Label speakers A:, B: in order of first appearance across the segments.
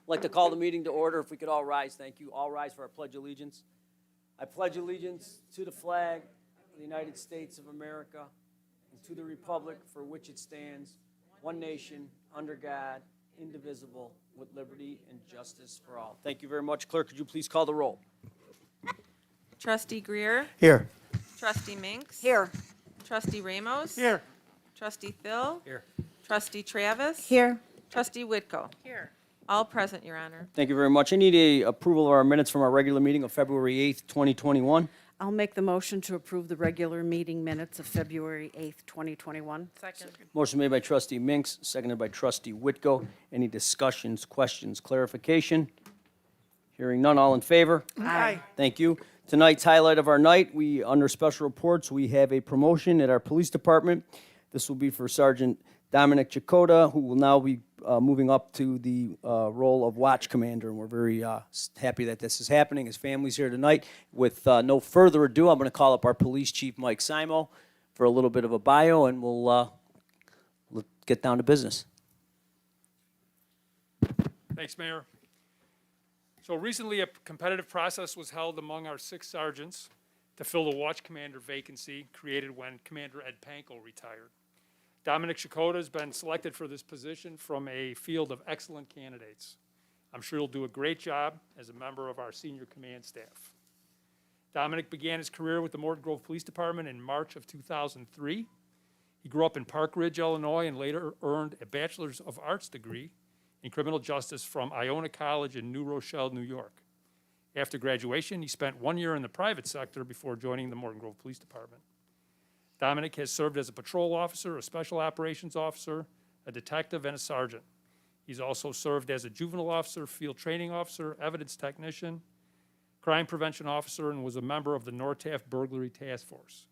A: like to call the meeting to order. If we could all rise, thank you. All rise for our Pledge of Allegiance. I pledge allegiance to the flag of the United States of America and to the republic for which it stands, one nation, under God, indivisible, with liberty and justice for all. Thank you very much. Clerk, could you please call the roll?
B: Trustee Greer.
C: Here.
B: Trustee Minks.
D: Here.
B: Trustee Ramos.
C: Here.
B: Trustee Phil.
A: Here.
B: Trustee Travis.
D: Here.
B: Trustee Whitko.
D: Here.
B: All present, Your Honor.
A: Thank you very much. I need a approval of our minutes from our regular meeting of February 8th, 2021.
D: I'll make the motion to approve the regular meeting minutes of February 8th, 2021.
B: Second.
A: Motion made by Trustee Minks, seconded by Trustee Whitko. Any discussions, questions, clarification? Hearing none, all in favor?
D: Aye.
A: Thank you. Tonight's highlight of our night, under special reports, we have a promotion at our police department. This will be for Sergeant Dominic Chakota, who will now be moving up to the role of watch commander, and we're very happy that this is happening. His family's here tonight. With no further ado, I'm going to call up our police chief, Mike Simo, for a little bit of a bio, and we'll get down to business.
E: Thanks, Mayor. So recently, a competitive process was held among our 6 sergeants to fill the watch commander vacancy created when Commander Ed Pankow retired. Dominic Chakota has been selected for this position from a field of excellent candidates. I'm sure he'll do a great job as a member of our senior command staff. Dominic began his career with the Morton Grove Police Department in March of 2003. He grew up in Park Ridge, Illinois, and later earned a Bachelor's of Arts degree in criminal justice from Iona College in New Rochelle, New York. After graduation, he spent 1 year in the private sector before joining the Morton Grove Police Department. Dominic has served as a patrol officer, a special operations officer, a detective, and a sergeant. He's also served as a juvenile officer, field training officer, evidence technician, crime prevention officer, and was a member of the Nortaf Burglary Task Force.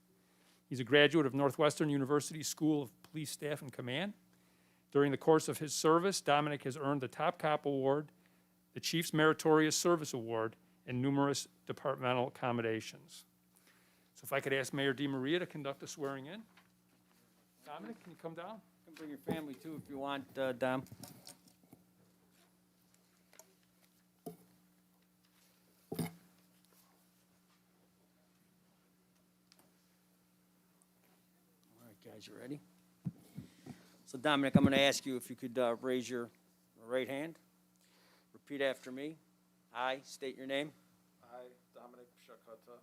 E: He's a graduate of Northwestern University School of Police Staff and Command. During the course of his service, Dominic has earned the Top Cop Award, the Chief's Meritorious Service Award, and numerous departmental accommodations. So if I could ask Mayor DeMaria to conduct the swearing in. Dominic, can you come down?
A: You can bring your family too if you want, Dom. All right, guys, you ready? So Dominic, I'm going to ask you if you could raise your right hand. Repeat after me. I state your name.
F: I, Dominic Chakota,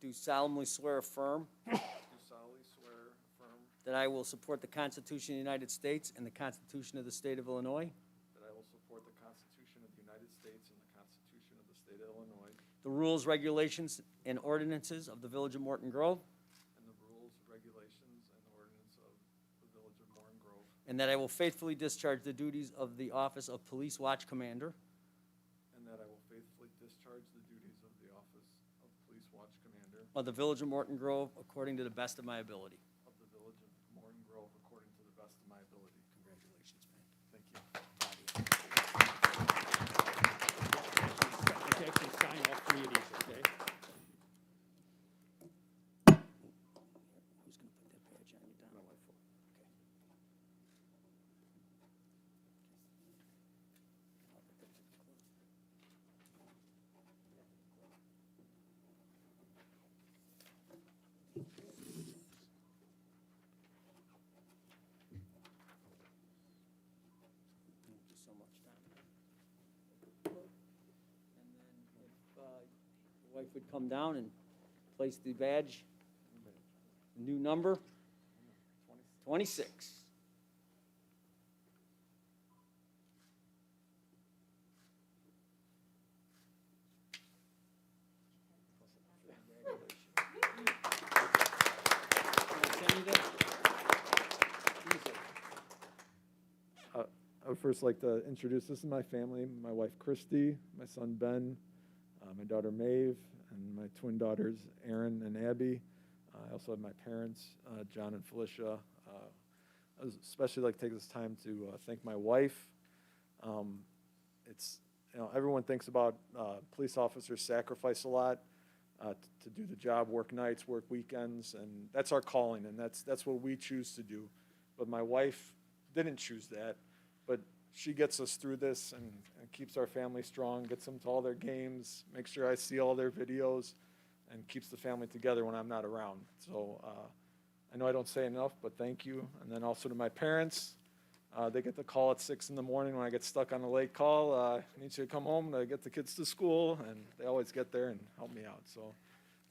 A: Do solemnly swear affirm
F: do solemnly swear affirm
A: that I will support the Constitution of the United States and the Constitution of the State of Illinois,
F: that I will support the Constitution of the United States and the Constitution of the State of Illinois,
A: the rules, regulations, and ordinances of the Village of Morton Grove,
F: and the rules, regulations, and ordinance of the Village of Morton Grove,
A: and that I will faithfully discharge the duties of the Office of Police Watch Commander
F: and that I will faithfully discharge the duties of the Office of Police Watch Commander
A: of the Village of Morton Grove according to the best of my ability.
F: of the Village of Morton Grove according to the best of my ability.
A: Congratulations, man.
F: Thank you.
E: You can actually sign all 3 of these, okay?
A: Who's going to put that badge on you, Don? My wife will. Okay. Thank you so much, Don. And then if your wife would come down and place the badge, new number, 26.
F: I would first like to introduce, this is my family, my wife Christy, my son Ben, my daughter Maeve, and my twin daughters Erin and Abby. I also have my parents, John and Felicia. I would especially like to take this time to thank my wife. It's, everyone thinks about police officers sacrifice a lot to do the job, work nights, work weekends, and that's our calling, and that's what we choose to do. But my wife didn't choose that, but she gets us through this and keeps our family strong, gets them to all their games, makes sure I see all their videos, and keeps the family together when I'm not around. So I know I don't say enough, but thank you. And then also to my parents. They get the call at 6 in the morning when I get stuck on a late call. I need you to come home to get the kids to school, and they always get there and help me out. So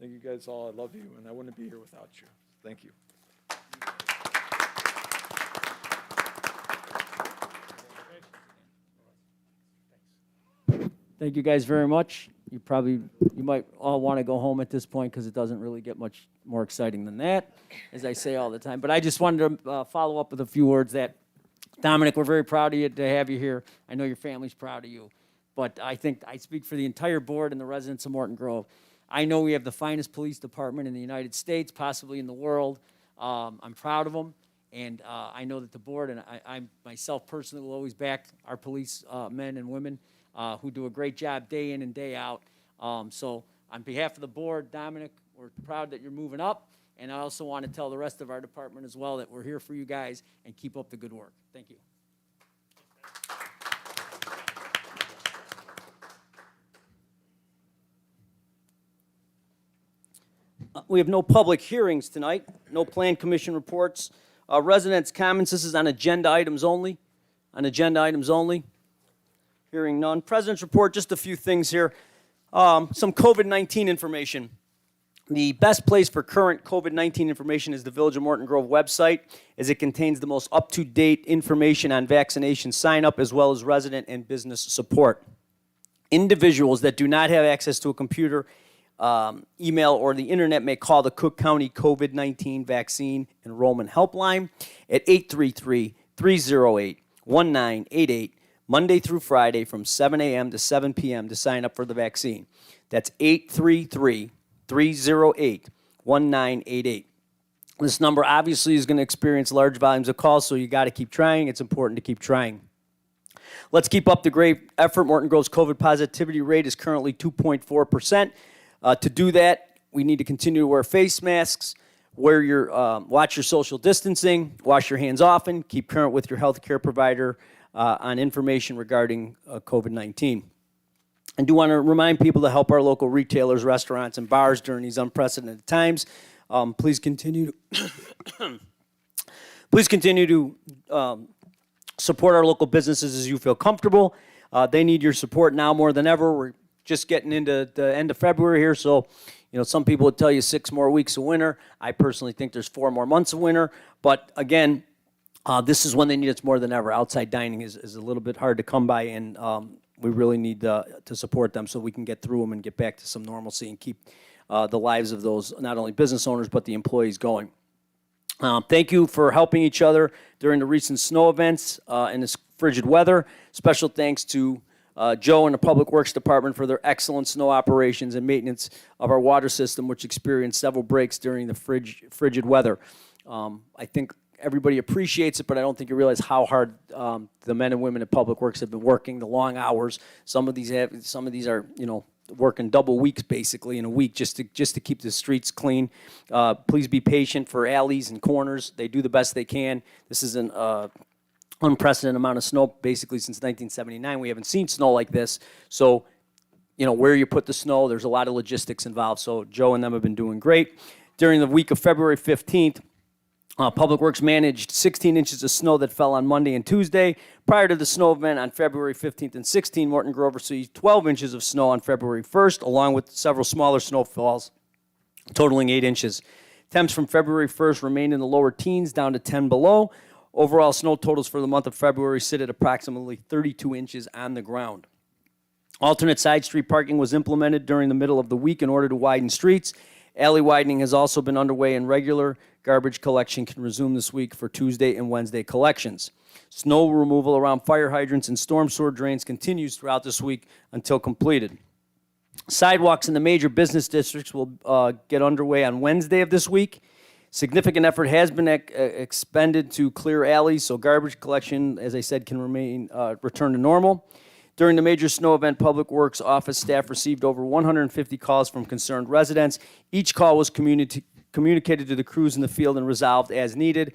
F: thank you guys all. I love you, and I wouldn't be here without you. Thank you.
A: Thank you guys very much. You might all want to go home at this point because it doesn't really get much more exciting than that, as I say all the time. But I just wanted to follow up with a few words that, Dominic, we're very proud of you to have you here. I know your family's proud of you. But I think I speak for the entire board and the residents of Morton Grove. I know we have the finest police department in the United States, possibly in the world. I'm proud of them. And I know that the board and I myself personally will always back our police men and women who do a great job day in and day out. So on behalf of the board, Dominic, we're proud that you're moving up. And I also want to tell the rest of our department as well that we're here for you guys and keep up the good work. Thank you. We have no public hearings tonight, no plan commission reports. Residents' comments, this is on agenda items only. On agenda items only. Hearing none. President's report, just a few things here. Some COVID-19 information. The best place for current COVID-19 information is the Village of Morton Grove website, as it contains the most up-to-date information on vaccination sign-up as well as resident and business support. Individuals that do not have access to a computer, email, or the internet may call the Cook County COVID-19 Vaccine Enrollment Helpline at 833-308-1988, Monday through Friday from 7 a.m. to 7 p.m. to sign up for the vaccine. That's 833-308-1988. This number obviously is going to experience large volumes of calls, so you got to keep trying. It's important to keep trying. Let's keep up the great effort. Morton Grove's COVID positivity rate is currently 2.4%. To do that, we need to continue to wear face masks, watch your social distancing, wash your hands often, keep current with your health care provider on information regarding COVID-19. I do want to remind people to help our local retailers, restaurants, and bars during these unprecedented times. Please continue to support our local businesses as you feel comfortable. They need your support now more than ever. We're just getting into the end of February here, so some people would tell you 6 more weeks of winter. I personally think there's 4 more months of winter, but again, this is when they need us more than ever. Outside dining is a little bit hard to come by, and we really need to support them so we can get through them and get back to some normalcy and keep the lives of those, not only business owners, but the employees going. Thank you for helping each other during the recent snow events and this frigid weather. Special thanks to Joe and the Public Works Department for their excellent snow operations and maintenance of our water system, which experienced several breaks during the frigid weather. I think everybody appreciates it, but I don't think you realize how hard the men and women at Public Works have been working, the long hours. Some of these are, working double weeks basically in a week just to keep the streets clean. Please be patient for alleys and corners. They do the best they can. This is an unprecedented amount of snow basically since 1979. We haven't seen snow like this. So, where you put the snow, there's a lot of logistics involved. So Joe and them have been doing great. During the week of February 15th, Public Works managed 16 inches of snow that fell on Monday and Tuesday. Prior to the snow event on February 15th and 16th, Morton Grove received 12 inches of snow on February 1st, along with several smaller snowfalls, totaling 8 inches. Temps from February 1st remained in the lower teens, down to 10 below. Overall snow totals for the month of February sit at approximately 32 inches on the ground. Alternate side street parking was implemented during the middle of the week in order to widen streets. Alley widening has also been underway, and regular garbage collection can resume this week for Tuesday and Wednesday collections. Snow removal around fire hydrants and storm sewer drains continues throughout this week until completed. Sidewalks in the major business districts will get underway on Wednesday of this week. Significant effort has been expended to clear alleys, so garbage collection, as I said, can return to normal. During the major snow event, Public Works office staff received over 150 calls from concerned residents. Each call was communicated to the crews in the field and resolved as needed.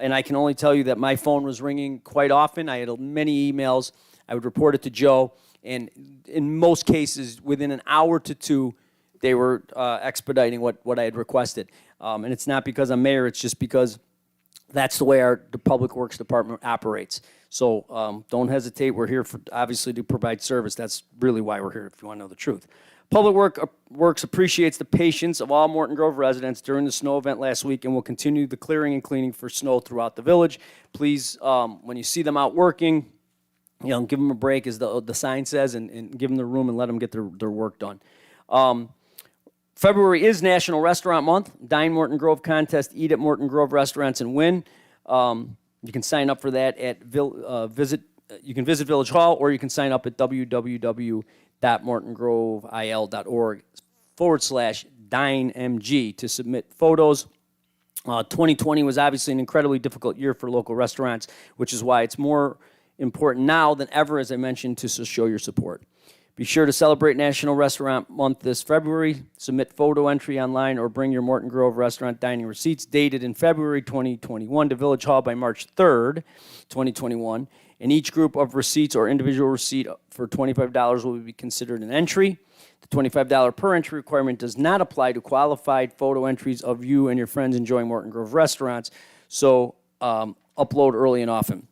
A: and I can only tell you that my phone was ringing quite often. I had many emails. I would report it to Joe, and in most cases, within an hour to two, they were expediting what I had requested. And it's not because I'm mayor, it's just because that's the way the Public Works Department operates. So don't hesitate. We're here obviously to provide service. That's really why we're here, if you want to know the truth. Public Works appreciates the patience of all Morton Grove residents during the snow event last week and will continue the clearing and cleaning for snow throughout the village. Please, when you see them out working, give them a break, as the sign says, and give them the room and let them get their work done. February is National Restaurant Month. Dine Morton Grove contest, eat at Morton Grove restaurants and win. You can sign up for that at you can visit Village Hall, or you can sign up at www.mortongrovil.org/DineMG to submit photos. 2020 was obviously an incredibly difficult year for local restaurants, which is why it's more important now than ever, as I mentioned, to show your support. Be sure to celebrate National Restaurant Month this February. Submit photo entry online or bring your Morton Grove restaurant dining receipts dated in February 2021 to Village Hall by March 3rd, 2021. And each group of receipts or individual receipt for $25 will be considered an entry. The $25 per entry requirement does not apply to qualified photo entries of you and your friends enjoying Morton Grove restaurants. So upload early and often.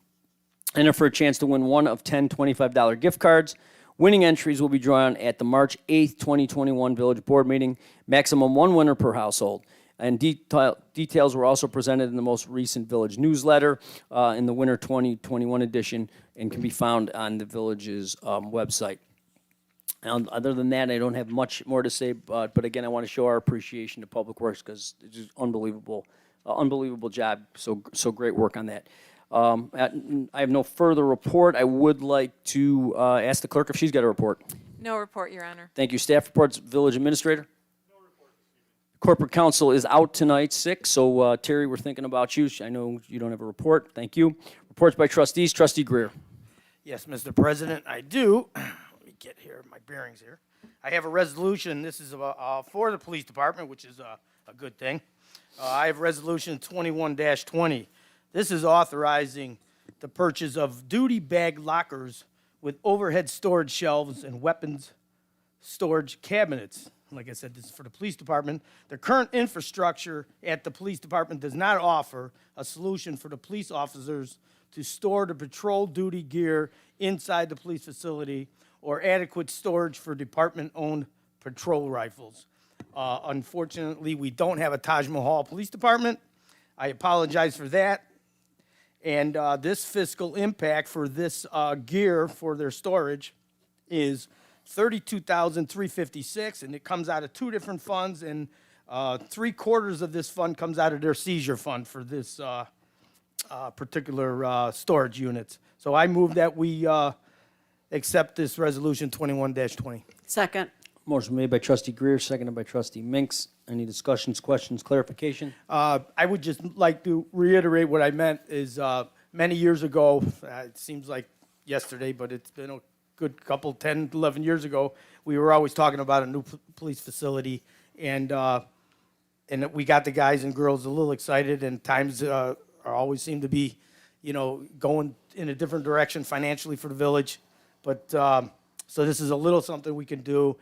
A: Enter for a chance to win one of 10 $25 gift cards. Winning entries will be drawn at the March 8th, 2021 Village Board meeting. Maximum one winner per household. And details were also presented in the most recent Village newsletter in the Winter 2021 edition and can be found on the Village's website. And other than that, I don't have much more to say, but again, I want to show our appreciation to Public Works because it's just unbelievable job. So great work on that. I have no further report. I would like to ask the clerk if she's got a report.
B: No report, Your Honor.
A: Thank you. Staff reports, Village Administrator? No report. Corporate Counsel is out tonight, sick, so Terry, we're thinking about you. I know you don't have a report. Thank you. Reports by Trustees. Trustee Greer.
C: Yes, Mr. President, I do. Let me get here, my bearings here. I have a resolution. This is for the Police Department, which is a good thing. I have Resolution 21-20. This is authorizing the purchase of duty bag lockers with overhead storage shelves and weapons storage cabinets. Like I said, this is for the police department. The current infrastructure at the police department does not offer a solution for the police officers to store the patrol duty gear inside the police facility or adequate storage for department-owned patrol rifles. Unfortunately, we don't have a Taj Mahal Police Department. I apologize for that. And this fiscal impact for this gear for their storage is $32,356, and it comes out of two different funds, and 3/4 of this fund comes out of their seizure fund for this particular storage units. So I move that we accept this resolution 21-20.
D: Second.
A: Motion made by Trustee Greer, seconded by Trustee Minks. Any discussions, questions, clarification?
C: I would just like to reiterate what I meant is many years ago, it seems like yesterday, but it's been a good couple, 10, 11 years ago, we were always talking about a new police facility, and we got the guys and girls a little excited, and times always seem to be, going in a different direction financially for the village. But so this is a little something we can do.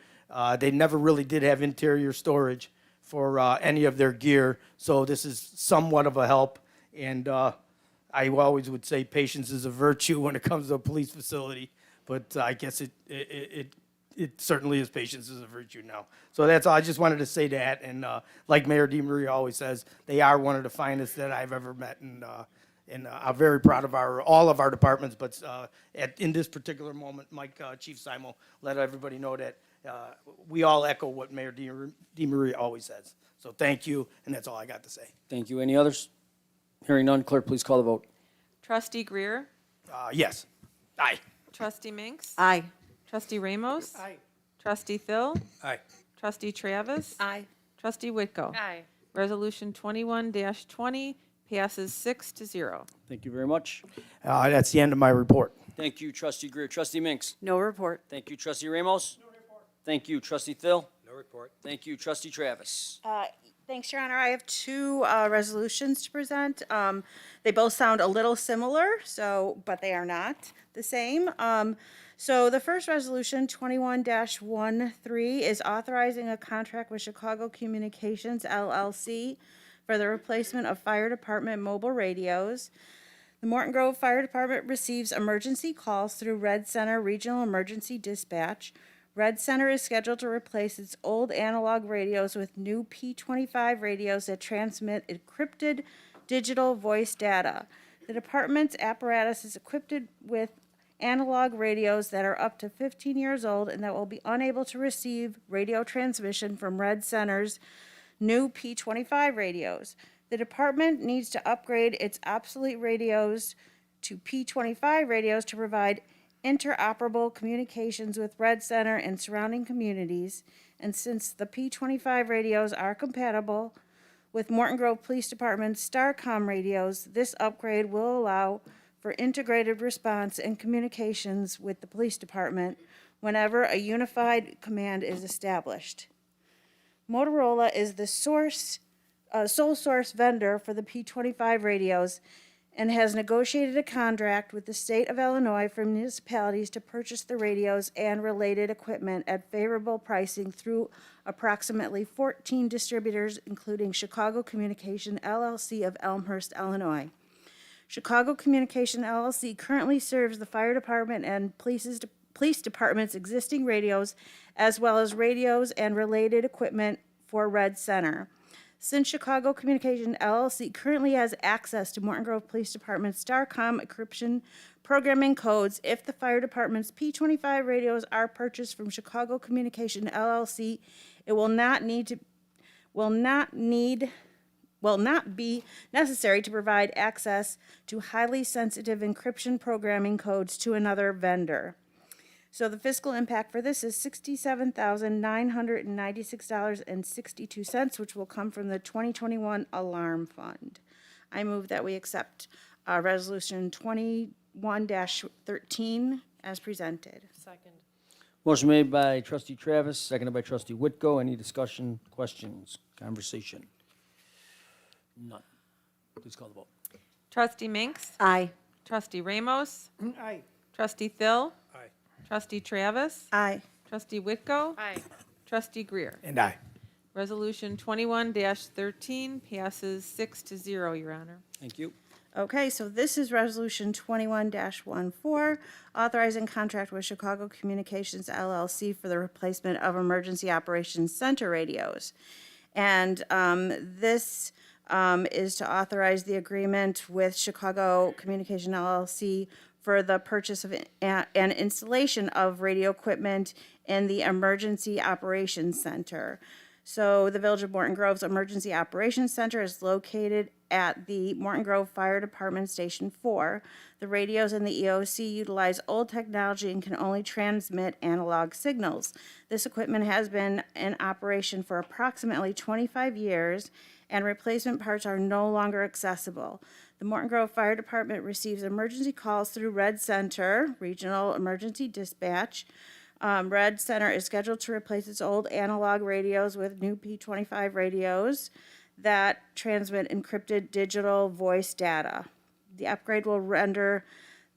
C: They never really did have interior storage for any of their gear, so this is somewhat of a help. And I always would say patience is a virtue when it comes to a police facility, but I guess it certainly is patience is a virtue now. So that's all. I just wanted to say that. And like Mayor DeMaria always says, they are one of the finest that I've ever met, and I'm very proud of all of our departments. But in this particular moment, Mike, Chief Simo, let everybody know that we all echo what Mayor DeMaria always says. So thank you, and that's all I got to say.
A: Thank you. Any others? Hearing none, clerk, please call the vote.
B: Trustee Greer.
C: Yes. Aye.
B: Trustee Minks.
D: Aye.
B: Trustee Ramos.
C: Aye.
B: Trustee Phil.
C: Aye.
B: Trustee Travis.
D: Aye.
B: Trustee Whitko.
G: Aye.
B: Resolution 21-20 passes 6-0.
A: Thank you very much.
C: That's the end of my report.
A: Thank you, Trustee Greer. Trustee Minks.
D: No report.
A: Thank you, Trustee Ramos. No report. Thank you, Trustee Thill.
C: No
G: report.
A: Thank you. Trustee Travis.
D: Thanks, Your Honor. I have two resolutions to present. They both sound a little similar, but they are not the same. So the first resolution, 21-13, is authorizing a contract with Chicago Communications LLC for the replacement of fire department mobile radios. The Morton Grove Fire Department receives emergency calls through Red Center Regional Emergency Dispatch. Red Center is scheduled to replace its old analog radios with new P25 radios that transmit encrypted digital voice data. The department's apparatus is equipped with analog radios that are up to 15 years old and that will be unable to receive radio transmission from Red Center's new P25 radios. The department needs to upgrade its obsolete radios to P25 radios to provide interoperable communications with Red Center and surrounding communities. And since the P25 radios are compatible with Morton Grove Police Department's Starcom radios, this upgrade will allow for integrated response and communications with the police department whenever a unified command is established. Motorola is the sole source vendor for the P25 radios and has negotiated a contract with the state of Illinois for municipalities to purchase the radios and related equipment at favorable pricing through approximately 14 distributors, including Chicago Communication LLC of Elmhurst, Illinois. Chicago Communication LLC currently serves the fire department and police department's existing radios, as well as radios and related equipment for Red Center. Since Chicago Communication LLC currently has access to Morton Grove Police Department's Starcom encryption programming codes, if the fire department's P25 radios are purchased from Chicago Communication LLC, it will not be necessary to provide access to highly sensitive encryption programming codes to another vendor. So the fiscal impact for this is $67,996.62, which will come from the 2021 Alarm Fund. I move that we accept Resolution 21-13 as presented.
B: Second.
A: Motion made by Trustee Travis, seconded by Trustee Whitko. Any discussion, questions, conversation? None. Please call the vote.
B: Trustee Minks?
D: Aye.
B: Trustee Ramos?
C: Aye.
B: Trustee Thill?
E: Aye.
B: Trustee Travis?
D: Aye.
B: Trustee Whitko?
H: Aye.
B: Trustee Greer?
C: And aye.
B: Resolution 21-13 passes 6-0, Your Honor.
A: Thank you.
D: Okay, so this is Resolution 21-14, authorizing contract with Chicago Communications LLC for the replacement of Emergency Operations Center radios. And this is to authorize the agreement with Chicago Communication LLC for the purchase of and installation of radio equipment in the Emergency Operations Center. So the Village of Morton Grove's Emergency Operations Center is located at the Morton Grove Fire Department Station 4. The radios in the EOC utilize old technology and can only transmit analog signals. This equipment has been in operation for approximately 25 years, and replacement parts are no longer accessible. The Morton Grove Fire Department receives emergency calls through Red Center, Regional Emergency Dispatch. Red Center is scheduled to replace its old analog radios with new P25 radios that transmit encrypted digital voice data. The upgrade will render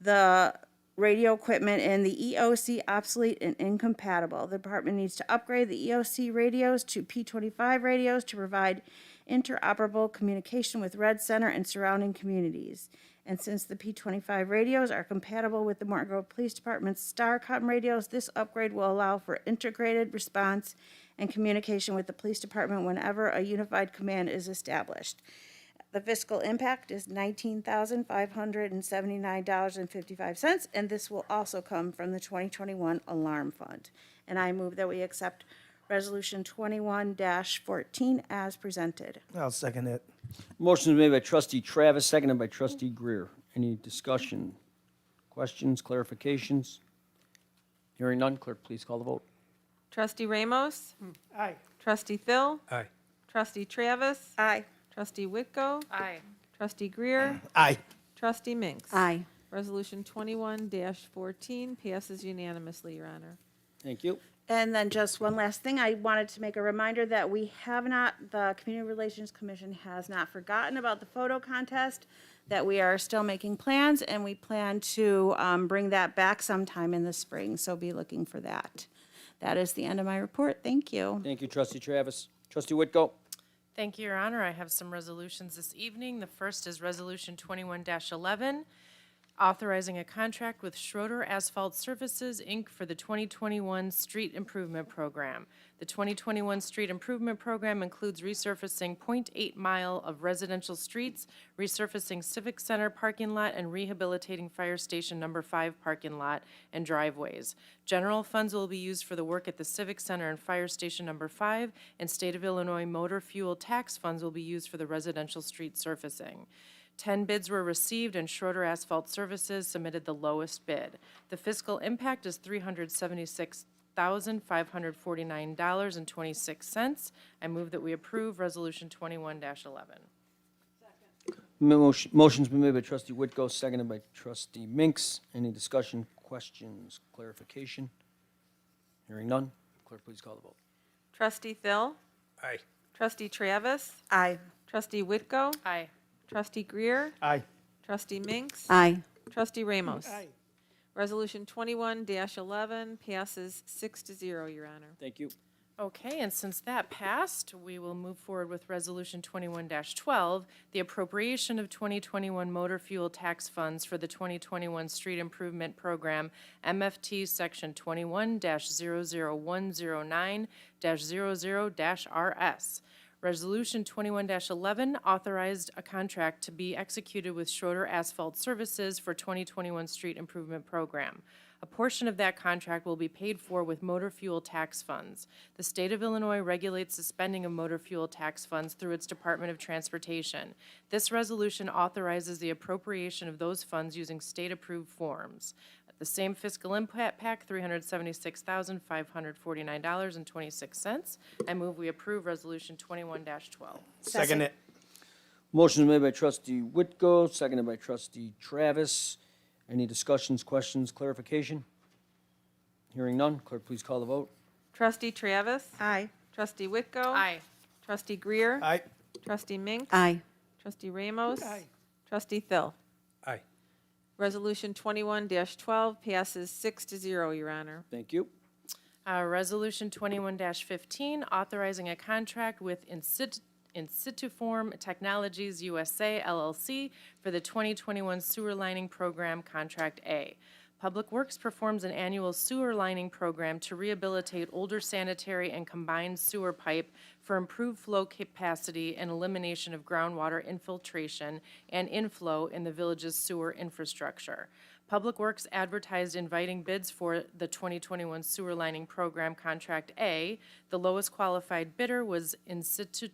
D: the radio equipment in the EOC obsolete and incompatible. The department needs to upgrade the EOC radios to P25 radios to provide interoperable communication with Red Center and surrounding communities. And since the P25 radios are compatible with the Morton Grove Police Department's Starcom radios, this upgrade will allow for integrated response and communication with the police department whenever a unified command is established. The fiscal impact is $19,579.55, and this will also come from the 2021 Alarm Fund. And I move that we accept Resolution 21-14 as presented.
C: I'll second it.
A: Motion is made by Trustee Travis, seconded by Trustee Greer. Any discussion, questions, clarifications? Hearing none, clerk, please call the vote.
B: Trustee Ramos?
C: Aye.
B: Trustee Thill?
E: Aye.
B: Trustee Travis?
D: Aye.
B: Trustee Whitko?
H: Aye.
B: Trustee Greer?
C: Aye.
B: Trustee Minks?
D: Aye.
B: Resolution 21-14 passes unanimously, Your Honor.
A: Thank you.
D: And then just one last thing, I wanted to make a reminder that we have not, the Community Relations Commission has not forgotten about the photo contest, that we are still making plans, and we plan to bring that back sometime in the spring, so be looking for that. That is the end of my report. Thank you.
A: Thank you, Trustee Travis. Trustee Whitko?
G: Thank you, Your Honor. I have some resolutions this evening. The first is Resolution 21-11, authorizing a contract with Schroeder Asphalt Services, Inc. for the 2021 Street Improvement Program. The 2021 Street Improvement Program includes resurfacing 0.8 mile of residential streets, resurfacing Civic Center parking lot, and rehabilitating Fire Station Number 5 parking lot and driveways. General funds will be used for the work at the Civic Center and Fire Station Number 5, and State of Illinois motor fuel tax funds will be used for the residential street surfacing. 10 bids were received, and Schroeder Asphalt Services submitted the lowest bid. The fiscal impact is $376,549.26. I move that we approve Resolution 21-11.
A: Motion's been made by Trustee Whitko, seconded by Trustee Minks. Any discussion, questions, clarification? Hearing none. Clerk, please call the vote.
B: Trustee Phil.
C: Aye.
B: Trustee Travis.
D: Aye.
B: Trustee Whitko.
G: Aye.
B: Trustee Greer.
C: Aye.
B: Trustee Minks.
D: Aye.
B: Trustee Ramos. Resolution 21-11 passes 6-0, Your Honor.
A: Thank you.
G: Okay, and since that passed, we will move forward with Resolution 21-12, the appropriation of 2021 motor fuel tax funds for the 2021 Street Improvement Program, MFT Section 21-00109-00-RS. Resolution 21-11 authorized a contract to be executed with Schroeder Asphalt Services for 2021 Street Improvement Program. A portion of that contract will be paid for with motor fuel tax funds. The state of Illinois regulates the spending of motor fuel tax funds through its Department of Transportation. This resolution authorizes the appropriation of those funds using state-approved forms. The same fiscal impact, $376,549.26. I move we approve Resolution 21-12.
C: Second it.
A: Motion made by Trustee Whitko, seconded by Trustee Travis. Any discussions, questions, clarification? Hearing none. Clerk, please call the vote.
B: Trustee Travis.
D: Aye.
B: Trustee Whitko.
G: Aye.
B: Trustee Greer.
C: Aye.
B: Trustee Minks.
D: Aye.
B: Trustee Ramos.
C: Aye.
B: Trustee Phil.
C: Aye.
B: Resolution 21-12 passes 6-0, Your Honor.
A: Thank you.
G: Resolution 21-15, authorizing a contract with Insituform Technologies USA LLC for the 2021 Sewer Lining Program, Contract A. Public Works performs an annual sewer lining program to rehabilitate older sanitary and combined sewer pipe for improved flow capacity and elimination of groundwater infiltration and inflow in the village's sewer infrastructure. Public Works advertised inviting bids for the 2021 Sewer Lining Program, Contract A. The lowest qualified bidder was Insituform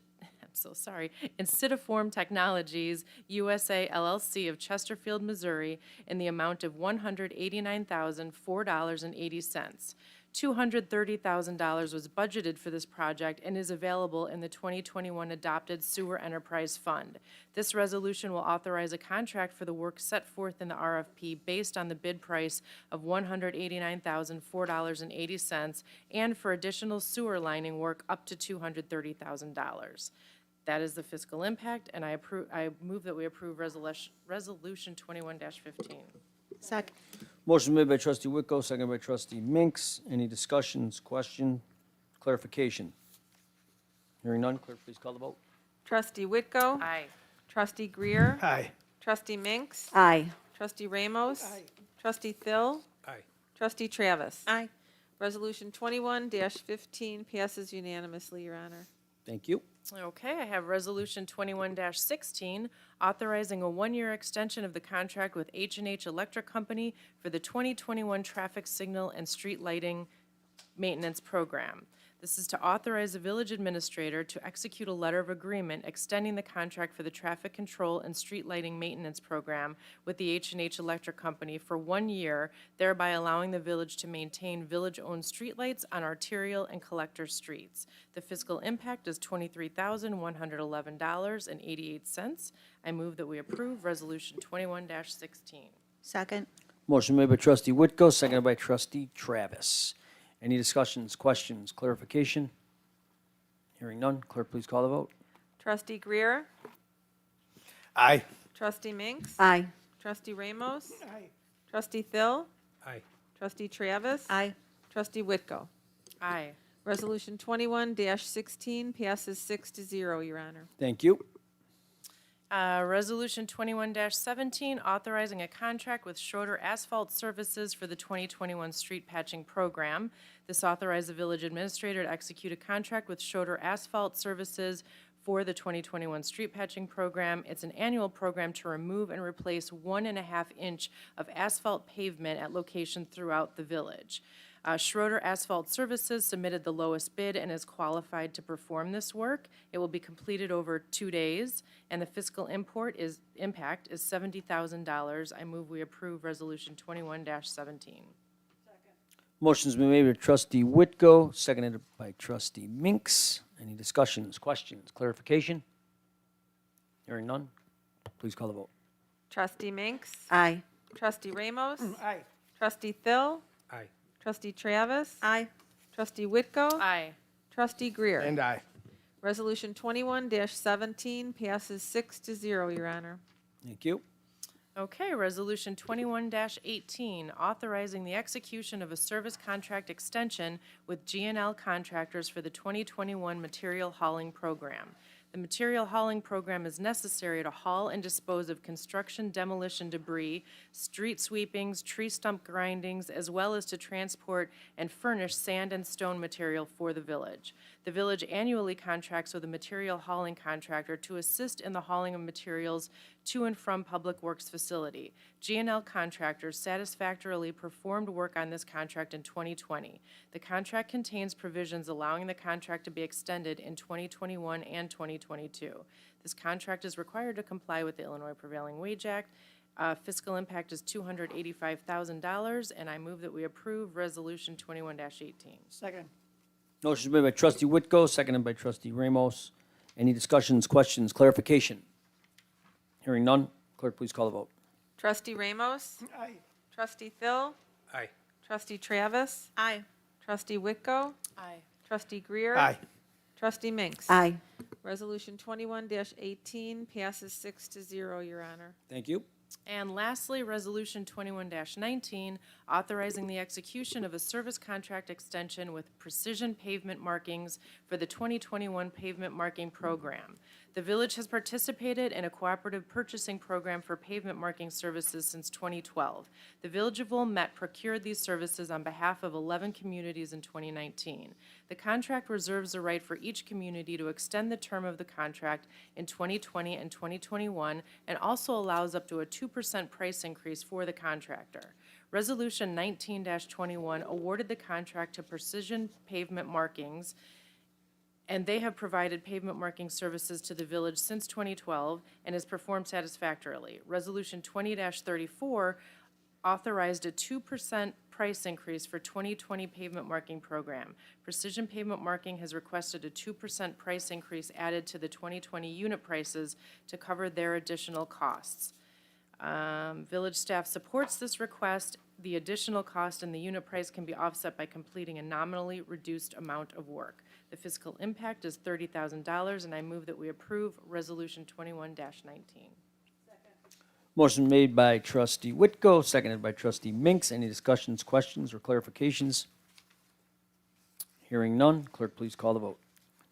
G: Technologies USA LLC of Chesterfield, Missouri, in the amount of $189,004.80. $230,000 was budgeted for this project and is available in the 2021 Adopted Sewer Enterprise Fund. This resolution will authorize a contract for the work set forth in the RFP based on the bid price of $189,004.80 and for additional sewer lining work up to $230,000. That is the fiscal impact, and I move that we approve Resolution 21-15.
D: Second.
A: Motion made by Trustee Whitko, seconded by Trustee Minks. Any discussions, question, clarification? Hearing none. Clerk, please call the vote.
B: Trustee Whitko.
G: Aye.
B: Trustee Greer.
C: Aye.
B: Trustee Minks.
D: Aye.
B: Trustee Ramos. Trustee Phil.
C: Aye.
B: Trustee Travis.
D: Aye.
B: Resolution 21-15 passes unanimously, Your Honor.
A: Thank you.
G: Okay, I have Resolution 21-16, authorizing a one-year extension of the contract with H&H Electric Company for the 2021 Traffic Signal and Street Lighting Maintenance Program. This is to authorize the village administrator to execute a letter of agreement extending the contract for the traffic control and street lighting maintenance program with the H&H Electric Company for 1 year, thereby allowing the village to maintain village-owned streetlights on arterial and collector streets. The fiscal impact is $23,111.88. I move that we approve Resolution 21-16.
D: Second.
A: Motion made by Trustee Whitko, seconded by Trustee Travis. Any discussions, questions, clarification? Hearing none, clerk, please call the vote.
B: Trustee Greer,
C: Aye.
B: Trustee Minks,
D: Aye.
B: Trustee Ramos, Trustee Thill,
E: Aye.
B: Trustee Travis,
D: Aye.
B: Trustee Whitko.
G: Aye.
B: Resolution 21-16 passes 6-0, Your Honor.
A: Thank you.
G: Resolution 21-17, authorizing a contract with Schroeder Asphalt Services for the 2021 street patching program. This authorized the village administrator to execute a contract with Schroeder Asphalt Services for the 2021 street patching program. It's an annual program to remove and replace 1.5 inch of asphalt pavement at locations throughout the village. Schroeder Asphalt Services submitted the lowest bid and is qualified to perform this work. It will be completed over 2 days, and the fiscal impact is $70,000. I move we approve Resolution 21-17.
A: Motion's been made by Trustee Whitko, seconded by Trustee Minks. Any discussions, questions, clarification? Hearing none, please call the vote.
B: Trustee Minks,
D: Aye.
B: Trustee Ramos,
C: Aye.
B: Trustee Thill,
E: Aye.
B: Trustee Travis,
D: Aye.
B: Trustee Whitko,
G: Aye.
B: Trustee Greer.
C: And aye.
B: Resolution 21-17 passes 6-0, Your Honor.
A: Thank you.
G: Okay, Resolution 21-18, authorizing the execution of a service contract extension with GNL Contractors for the 2021 material hauling program. The material hauling program is necessary to haul and dispose of construction demolition debris, street sweepings, tree stump grindings, as well as to transport and furnish sand and stone material for the village. The village annually contracts with a material hauling contractor to assist in the hauling of materials to and from Public Works facility. GNL Contractors satisfactorily performed work on this contract in 2020. The contract contains provisions allowing the contract to be extended in 2021 and 2022. This contract is required to comply with the Illinois Prevailing Wage Act. Fiscal impact is $285,000, and I move that we approve Resolution 21-18.
C: Second.
A: Motion's made by Trustee Whitko, seconded by Trustee Ramos. Any discussions, questions, clarification? Hearing none, clerk, please call the vote.
B: Trustee Ramos,
C: Aye.
B: Trustee Thill,
E: Aye.
B: Trustee Travis,
D: Aye.
B: Trustee Whitko,
G: Aye.
B: Trustee Greer.
C: Aye.
B: Trustee Minks.
D: Aye.
B: Resolution 21-18 passes 6-0, Your Honor.
A: Thank you.
G: And lastly, Resolution 21-19, authorizing the execution of a service contract extension with Precision Pavement Markings for the 2021 pavement marking program. The village has participated in a cooperative purchasing program for pavement marking services since 2012. The Village of Wilmette procured these services on behalf of 11 communities in 2019. The contract reserves the right for each community to extend the term of the contract in 2020 and 2021, and also allows up to a 2% price increase for the contractor. Resolution 19-21 awarded the contract to Precision Pavement Markings, and they have provided pavement marking services to the village since 2012 and has performed satisfactorily. Resolution 20-34 authorized a 2% price increase for 2020 pavement marking program. Precision Pavement Marking has requested a 2% price increase added to the 2020 unit prices to cover their additional costs. Village staff supports this request. The additional cost and the unit price can be offset by completing a nominally reduced amount of work. The fiscal impact is $30,000, and I move that we approve Resolution 21-19.
A: Motion made by Trustee Whitko, seconded by Trustee Minks. Any discussions, questions, or clarifications? Hearing none, clerk, please call the vote.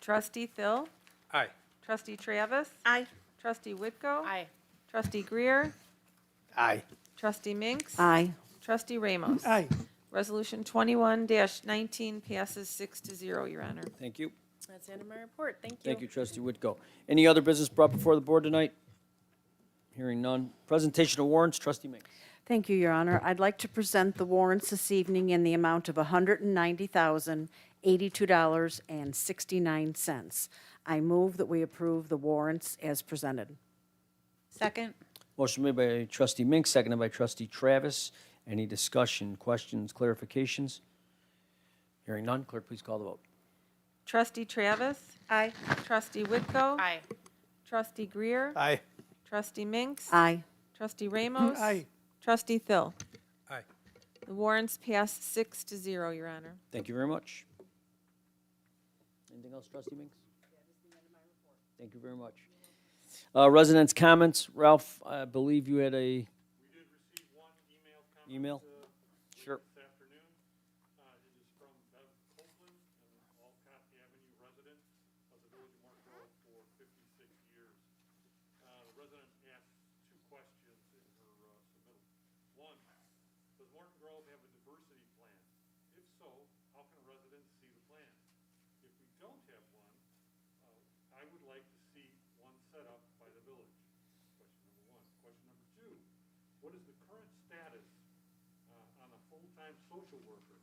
B: Trustee Thill,
E: Aye.
B: Trustee Travis,
D: Aye.
B: Trustee Whitko,
G: Aye.
B: Trustee Greer,
C: Aye.
B: Trustee Minks.
D: Aye.
B: Trustee Ramos.
C: Aye.
B: Resolution 21-19 passes 6-0, Your Honor.
A: Thank you.
G: That's the end of my report. Thank you.
A: Thank you, Trustee Whitko. Any other business brought before the board tonight? Hearing none. Presentation of warrants, Trustee Minks.
D: Thank you, Your Honor. I'd like to present the warrants this evening in the amount of $190,082.69. I move that we approve the warrants as presented. Second.
A: Motion made by Trustee Minks, seconded by Trustee Travis. Any discussion, questions, clarifications? Hearing none, clerk, please call the vote.
B: Trustee Travis,
D: Aye.
B: Trustee Whitko,
G: Aye.
B: Trustee Greer,
C: Aye.
B: Trustee Minks.
D: Aye.
B: Trustee Ramos.
C: Aye.
B: Trustee Thill.
E: Aye.
B: The warrants pass 6-0, Your Honor.
A: Thank you very much. Anything else, Trustee Minks? Thank you very much. Residents' comments. Ralph, I believe you had a
E: We did receive one email comment.
A: email? Sure.
E: This afternoon. It is from Bev Copeland, an Alcott Avenue resident of the village of Morton Grove for 56 years. The resident asked two questions in her submittal. One, does Morton Grove have a diversity plan? If so, how can residents see the plan? If we don't have one, I would like to see one set up by the village. Question number one. Question number two, what is the current status on a full-time social worker?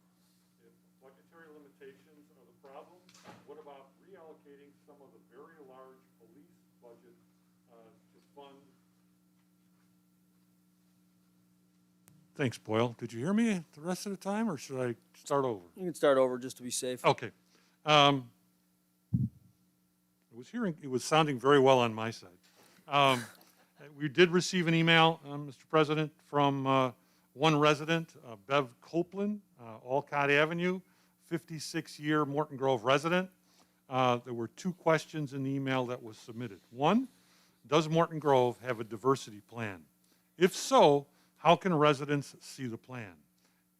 E: If budgetary limitations are the problem, what about reallocating some of the very large police budget to fund? Thanks, Boyle. Did you hear me the rest of the time, or should I start over?
A: You can start over just to be safe.
E: Okay. It was sounding very well on my side. We did receive an email, Mr. President, from one resident, Bev Copeland, Alcott Avenue, 56-year Morton Grove resident. There were two questions in the email that was submitted. One, does Morton Grove have a diversity plan? If so, how can residents see the plan?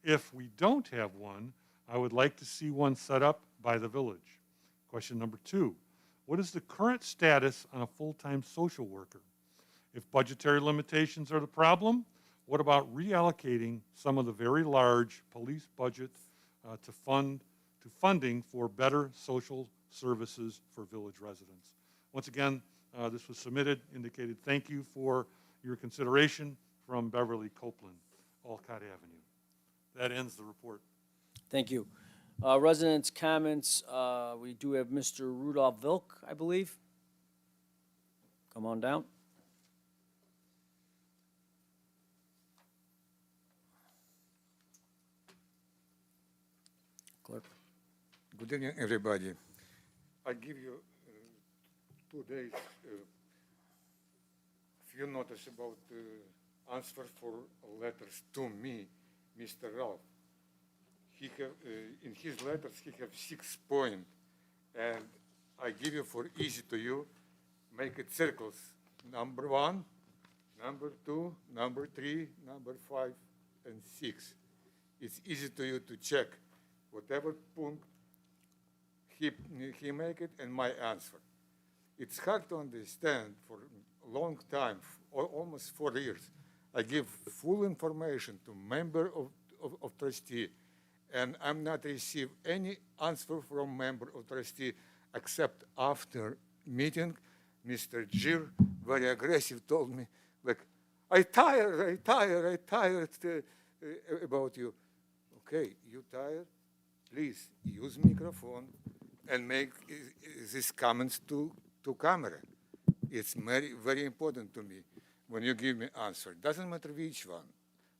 E: If we don't have one, I would like to see one set up by the village. Question number two, what is the current status on a full-time social worker? If budgetary limitations are the problem, what about reallocating some of the very large police budget to funding for better social services for village residents? Once again, this was submitted, indicated thank you for your consideration from Beverly Copeland, Alcott Avenue. That ends the report.
A: Thank you. Residents' comments. We do have Mr. Rudolph Vilk, I believe. Come on down. Clerk.
H: Good evening, everybody. I give you 2 days few notice about answer for letters to me, Mr. Ralph. He have in his letters he have 6 points, and I give you for easy to you, make it circles. Number 1, number 2, number 3, number 5, and 6. It's easy to you to check whatever point he make it and my answer. It's hard to understand for a long time, almost 4 years. I give full information to member of trustee, and I'm not receive any answer from member of trustee except after meeting, Mr. Gir, very aggressive, told me, like, I tired about you. Okay, you tired? Please use microphone and make these comments to camera. It's very, very important to me when you give me answer. Doesn't matter which one,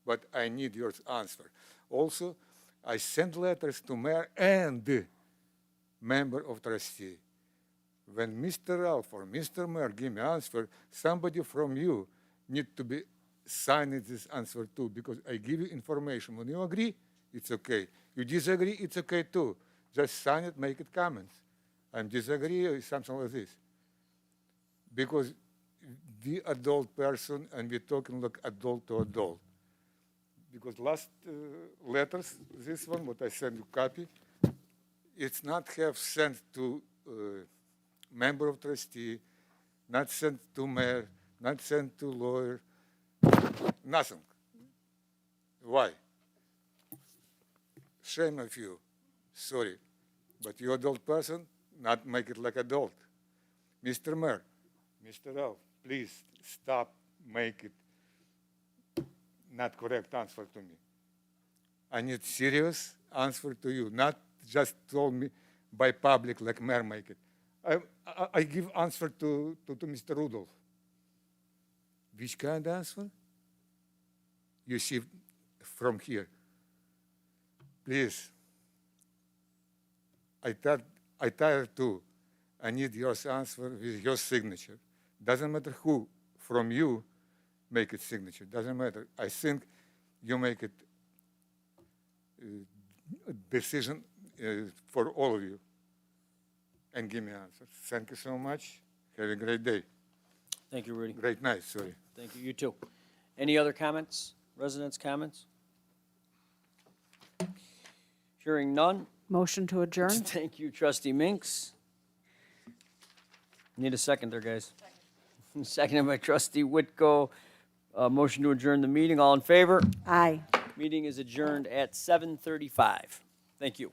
H: but I need your answer. Also, I send letters to mayor and member of trustee. When Mr. Ralph or Mr. Mayor give me answer, somebody from you need to be signing this answer too, because I give you information. When you agree, it's okay. You disagree, it's okay too. Just sign it, make it comments. I'm disagree or something like this. Because we adult person and we're talking like adult to adult. Because last letters, this one, what I send you copy, it's not have sent to member of trustee, not sent to mayor, not sent to lawyer, nothing. Why? Shame of you. Sorry. But you adult person, not make it like adult. Mr. Mayor, Mr. Ralph, please stop, make it not correct answer to me. I need serious answer to you, not just told me by public like mayor make it. I give answer to Mr. Rudolph. Which kind of answer? You see from here. Please. I tired too. I need your answer with your signature. Doesn't matter who from you make it signature. Doesn't matter. I think you make it decision for all of you and give me answers. Thank you so much. Have a great day.
A: Thank you, Rudy.
H: Great night, sorry.
A: Thank you. You too. Any other comments? Residents' comments? Hearing none.
I: Motion to adjourn?
A: Thank you, Trustee Minks. Need a second there, guys. Seconded by Trustee Whitco. Motion to adjourn the meeting. All in favor?
I: Aye.
A: Meeting is adjourned at 7:35. Thank you.